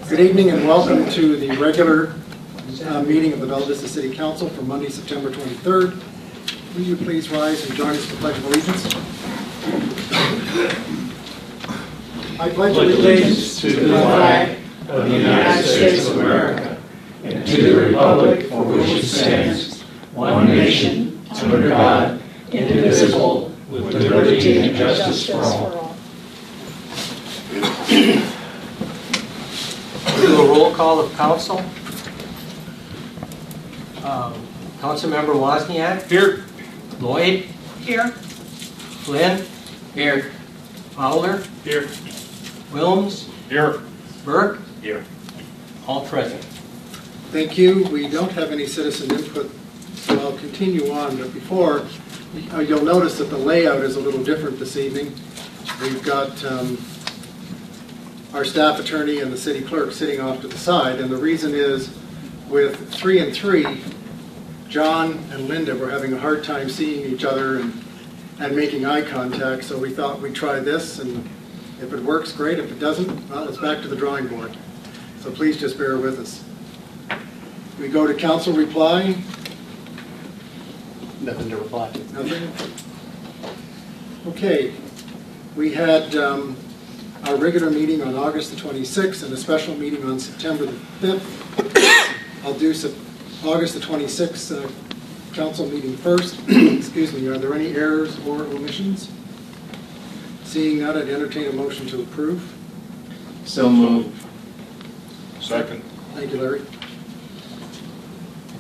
Good evening and welcome to the regular meeting of the Bella Vista City Council for Monday, September 23rd. Will you please rise and join us for the Pledge of Allegiance? I pledge allegiance to the flag of the United States of America and to the republic for which it stands, one nation, under God, indivisible, with liberty and justice for all. Do a roll call of council. Councilmember Wozniak. Here. Lloyd. Here. Flynn. Here. Fowler. Here. Wilms. Here. Burke. Here. All present. Thank you. We don't have any citizen input, so I'll continue on. But before, you'll notice that the layout is a little different this evening. We've got our staff attorney and the city clerk sitting off to the side, and the reason is with 3 and 3, John and Linda were having a hard time seeing each other and making eye contact, so we thought we'd try this, and if it works, great. If it doesn't, well, it's back to the drawing board. So please just bear with us. We go to council reply. Nothing to reply to. Nothing? Okay. We had our regular meeting on August the 26th and a special meeting on September the 5th. I'll do August the 26th council meeting first. Excuse me. Are there any errors or omissions? Seeing none, I'd entertain a motion to approve. So moved. Second. Thank you, Larry.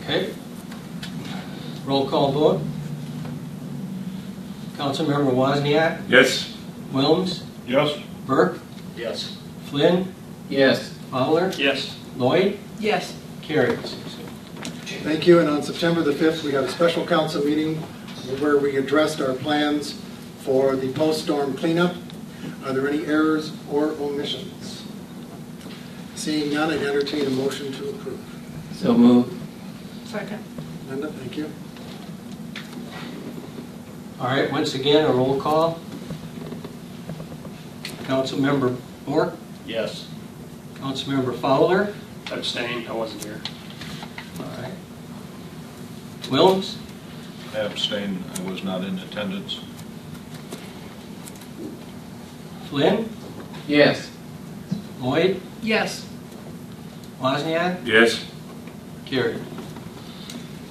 Okay. Roll call vote. Councilmember Wozniak. Yes. Wilms. Yes. Burke. Yes. Flynn. Yes. Fowler. Yes. Lloyd. Yes. Carries. Thank you. And on September the 5th, we had a special council meeting where we addressed our plans for the post-storm cleanup. Are there any errors or omissions? Seeing none, I'd entertain a motion to approve. So moved. Second. Linda, thank you. All right, once again, a roll call. Councilmember Bork. Yes. Councilmember Fowler. Abstain. I wasn't here. All right. Wilms. I abstain. I was not in attendance. Flynn. Yes. Lloyd. Yes. Wozniak. Yes. Carried.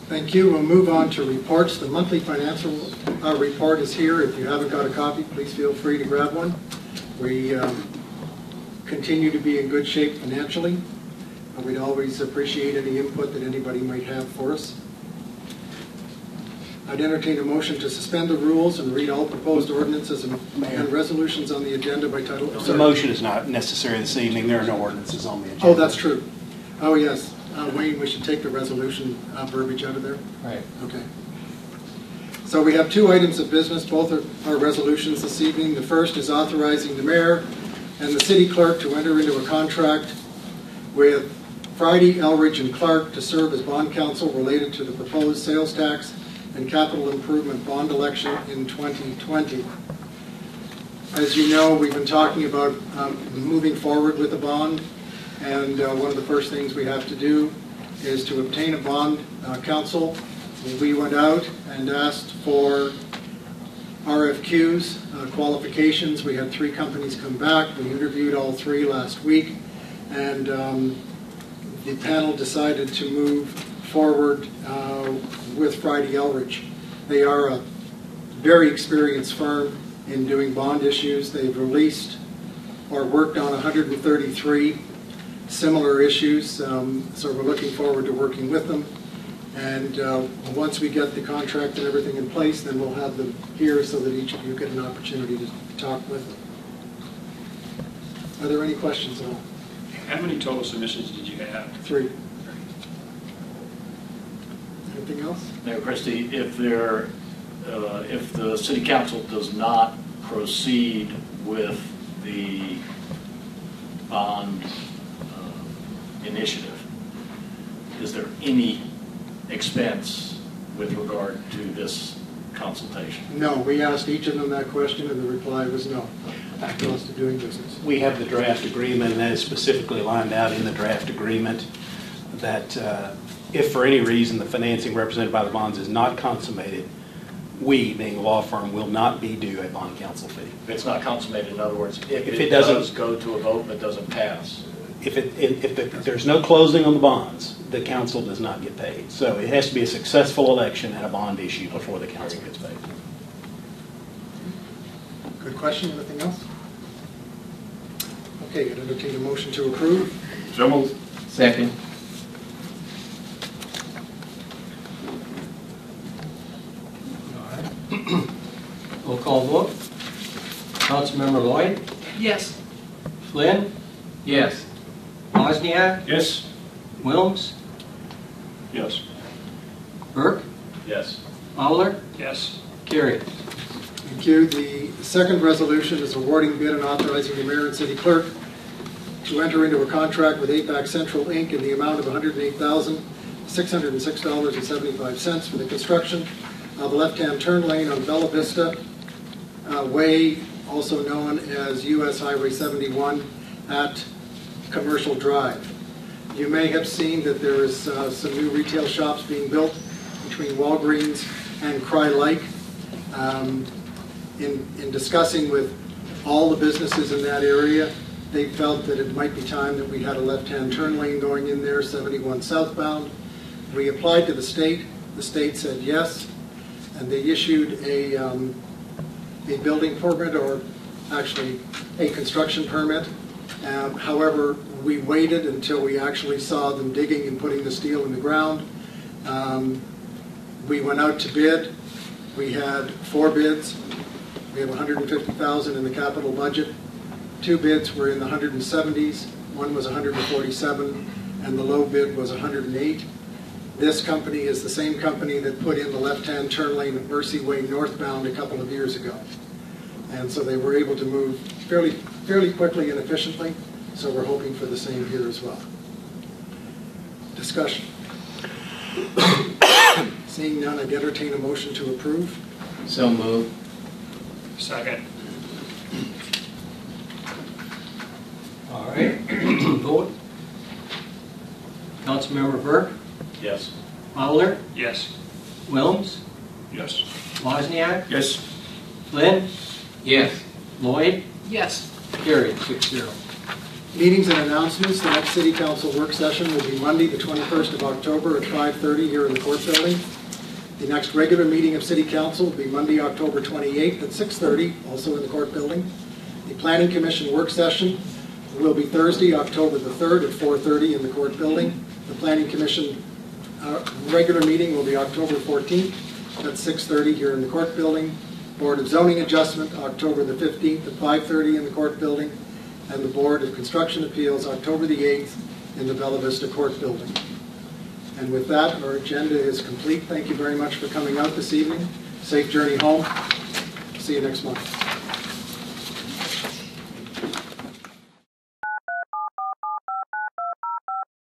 Thank you. We'll move on to reports. The monthly financial report is here. If you haven't got a copy, please feel free to grab one. We continue to be in good shape financially. We'd always appreciate any input that anybody might have for us. I'd entertain a motion to suspend the rules and read all proposed ordinances and resolutions on the agenda by title. The motion is not necessary this evening. There are no ordinances on the agenda. Oh, that's true. Oh, yes. Wayne, we should take the resolution verbiage out of there. Right. Okay. So we have 2 items of business. Both are resolutions this evening. The first is authorizing the mayor and the city clerk to enter into a contract with Friday, Elridge, and Clark to serve as bond counsel related to the proposed sales tax and capital improvement bond election in 2020. As you know, we've been talking about moving forward with the bond, and one of the first things we have to do is to obtain a bond counsel. We went out and asked for RFQs, qualifications. We had 3 companies come back. We interviewed all 3 last week, and the panel decided to move forward with Friday Elridge. They are a very experienced firm in doing bond issues. They've released or worked on 133 similar issues, so we're looking forward to working with them. And once we get the contract and everything in place, then we'll have them here so that each of you get an opportunity to talk with them. Are there any questions at all? How many total submissions did you have? 3. Anything else? Mayor Christie, if the city council does not proceed with the bond initiative, is there any expense with regard to this consultation? No, we asked each of them that question, and the reply was no. Cost of doing business. We have the draft agreement, and that is specifically lined out in the draft agreement that if for any reason the financing represented by the bonds is not consummated, we, being a law firm, will not be due a bond counsel fee. It's not consummated, in other words, if it it doesn't- does go to a vote but doesn't pass. If there's no closing on the bonds, the council does not get paid. So it has to be a successful election and a bond issue before the council gets paid. Good question. Anything else? Okay, I'd entertain a motion to approve. So moved. Second. Roll call vote. Councilmember Lloyd, Yes. Flynn, Yes. Wozniak, Yes. Wilms, Yes. Burke, Yes. Fowler, Yes. carried. Thank you. The second resolution is awarding bid and authorizing the mayor and city clerk to enter into a contract with APAC Central, Inc. in the amount of $108,606.75 for the construction of a left-hand turn lane on Bella Vista Way, also known as US Highway 71 at Commercial Drive. You may have seen that there is some new retail shops being built between Walgreens and Cry Lake. In discussing with all the businesses in that area, they felt that it might be time that we had a left-hand turn lane going in there, 71 southbound. We applied to the state. The state said yes, and they issued a building permit, or actually a construction permit. However, we waited until we actually saw them digging and putting the steel in the ground. We went out to bid. We had 4 bids. We have $150,000 in the capital budget. 2 bids were in the 170s. One was 147, and the low bid was 108. This company is the same company that put in the left-hand turn lane at Mercy Way northbound a couple of years ago. And so they were able to move fairly quickly and efficiently, so we're hoping for the same here as well. Discussion. Seeing none, I'd entertain a motion to approve. So moved. Second. All right, vote. Councilmember Burke, Yes. Fowler, Yes. Wilms, Yes. Wozniak, Yes. Flynn, Yes. Lloyd, Yes. carried, 6-0. Meetings and announcements. The next City Council work session will be Monday, the 21st of October at 5:30 here in the Court Building. The next regular meeting of City Council will be Monday, October 28th at 6:30, also in the Court Building. The Planning Commission work session will be Thursday, October the 3rd at 4:30 in the Court Building. The Planning Commission regular meeting will be October 14th at 6:30 here in the Court Building. Board of Zoning Adjustment, October the 15th at 5:30 in the Court Building. And the Board of Construction Appeals, October the 8th in the Bella Vista Court Building. And with that, our agenda is complete. Thank you very much for coming out this evening. Safe journey home. See you next month.